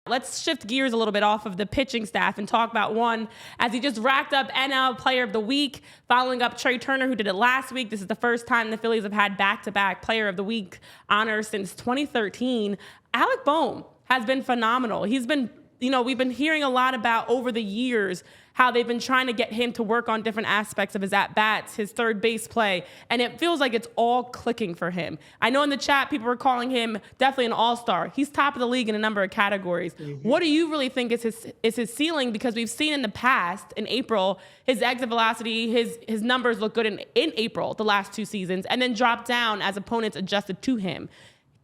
Let's shift gears a little bit off of the pitching staff and talk about one, as he just racked up NL Player of the Week, following up Trey Turner, who did it last week. This is the first time the Phillies have had back-to-back Player of the Week honors since 2013. Alec Bohm has been phenomenal. He's been, we've been hearing a lot about over the years how they've been trying to get him to work on different aspects of his at-bats, his third base play, and it feels like it's all clicking for him. I know in the chat people were calling him definitely an all-star. He's top of the league in a number of categories. Mm-hmm. What do you really think is his ceiling? Because we've seen in the past, in April, his exit velocity, his numbers look good in April, the last 2 seasons, and then drop down as opponents adjusted to him.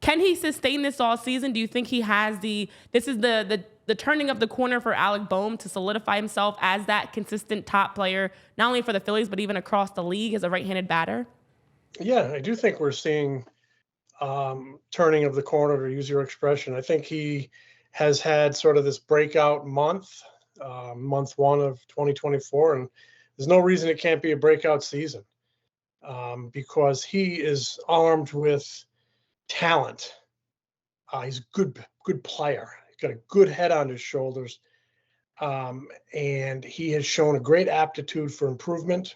Can he sustain this all season? Do you think he has the turning of the corner for Alec Bohm to solidify himself as that consistent top player, not only for the Phillies, but even across the league as a right-handed batter? Yeah, I do think we're seeing turning of the corner, to use your expression. I think he has had sort of this breakout month 1 of 2024, and there's no reason it can't be a breakout season because he is armed with talent. He's a good player. He's got a good head on his shoulders, and he has shown a great aptitude for improvement,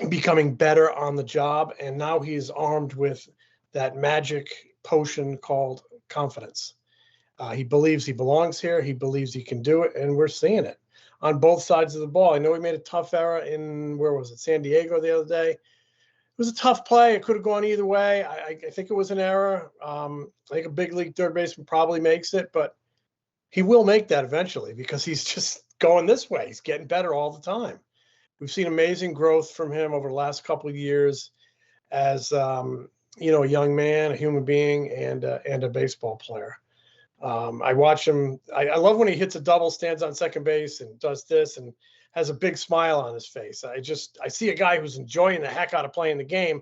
becoming better on the job. And now he's armed with that magic potion called confidence. He believes he belongs here. He believes he can do it, and we're seeing it on both sides of the ball. I know he made a tough error in, where was it, San Diego the other day. It was a tough play. It could have gone either way. I think it was an error. I think a big league third baseman probably makes it, but he will make that eventually because he's just going this way. He's getting better all the time. We've seen amazing growth from him over the last couple of years as a young man, a human being, and a baseball player. I watch him. I love when he hits a double, stands on second base, and does this, and has a big smile on his face. I see a guy who's enjoying the heck out of playing the game.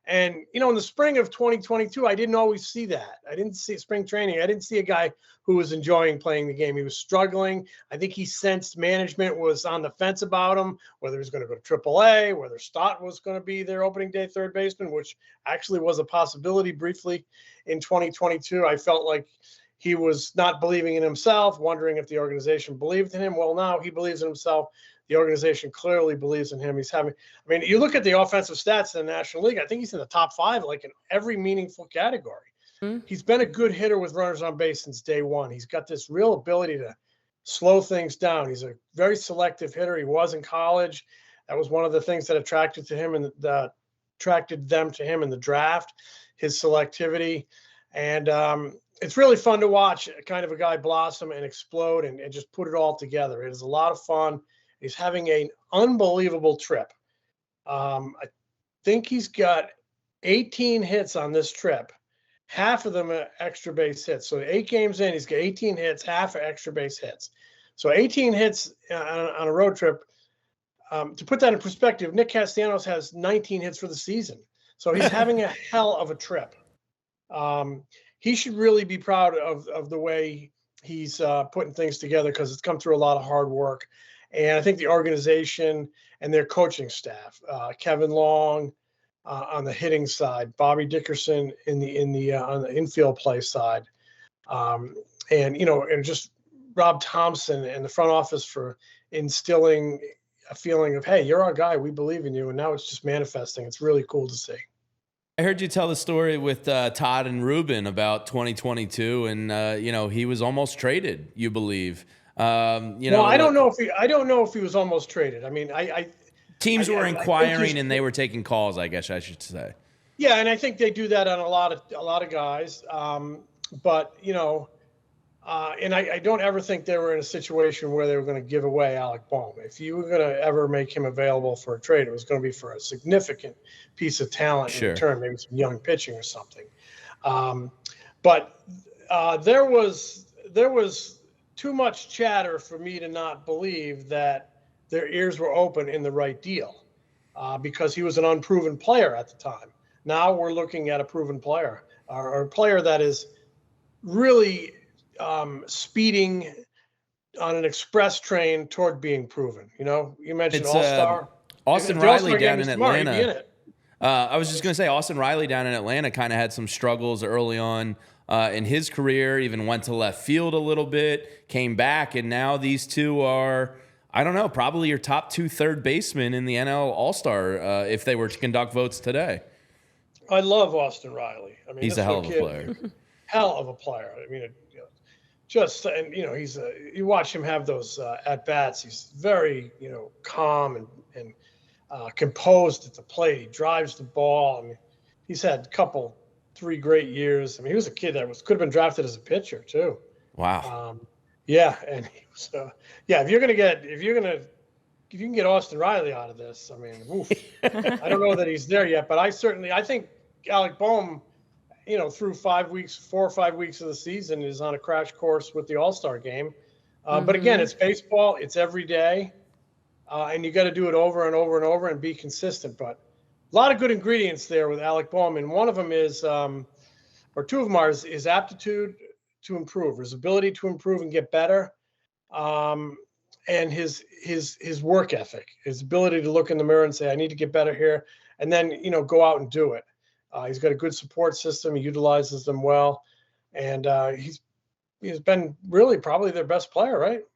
And, in the spring of 2022, I didn't always see that. I didn't see spring training. I didn't see a guy who was enjoying playing the game. He was struggling. I think he sensed management was on the fence about him, whether he was going to go to AAA, whether Stott was going to be their opening day third baseman, which actually was a possibility briefly in 2022. I felt like he was not believing in himself, wondering if the organization believed in him. Well, now he believes in himself. The organization clearly believes in him. You look at the offensive stats in the National League, I think he's in the top 5, like in every meaningful category. Mm-hmm. He's been a good hitter with runners on base since day one. He's got this real ability to slow things down. He's a very selective hitter. He was in college. That was one of the things that attracted them to him in the draft, his selectivity. And it's really fun to watch kind of a guy blossom and explode and just put it all together. It is a lot of fun. He's having an unbelievable trip. I think he's got 18 hits on this trip. Half of them are extra base hits. So 8 games in, he's got 18 hits, half are extra base hits. So 18 hits on a road trip. To put that in perspective, Nick Castellanos has 19 hits for the season. So he's having a hell of a trip. He should really be proud of the way he's putting things together because it's come through a lot of hard work. And I think the organization and their coaching staff, Kevin Long on the hitting side, Bobby Dickerson on the infield play side, and just Rob Thompson and the front office for instilling a feeling of, hey, you're our guy, we believe in you, and now it's just manifesting. It's really cool to see. I heard you tell the story with Todd and Ruben about 2022, and he was almost traded, you believe. I don't know if he was almost traded. I mean, teams were inquiring and they were taking calls, I guess I should say. Yeah, and I think they do that on a lot of guys. But and I don't ever think they were in a situation where they were going to give away Alec Bohm. If you were going to ever make him available for a trade, it was going to be for a significant piece of talent in return, maybe some young pitching or something. But there was too much chatter for me to not believe that their ears were open in the right deal because he was an unproven player at the time. Now we're looking at a proven player or a player that is really speeding on an express train toward being proven. You mentioned All-Star. Austin Riley down in Atlanta. I was just going to say Austin Riley down in Atlanta kind of had some struggles early on in his career, even went to left field a little bit, came back, and now these two are, I don't know, probably your top 2 third basemen in the NL All-Star if they were to conduct votes today. I love Austin Riley. I mean, He's a hell of a player. Hell of a player. I mean, and he's you watch him have those at bats. He's very calm and composed at the plate. He drives the ball. I mean, he's had 3 great years. I mean, he was a kid that could have been drafted as a pitcher too. Wow. Yeah, and he was. If you can get Austin Riley out of this, I mean, oof. I don't know that he's there yet, but I think Alec Bohm, through 4 or 5 weeks of the season, is on a crash course with the All-Star game. But again, it's baseball. It's every day. And you got to do it over and over and over and be consistent. But a lot of good ingredients there with Alec Bohm. And one of them is, or two of them are, his aptitude to improve, his ability to improve and get better. And his work ethic, his ability to look in the mirror and say, I need to get better here. And then, go out and do it. He's got a good support system. He utilizes them well. And he's been really probably their best player, right?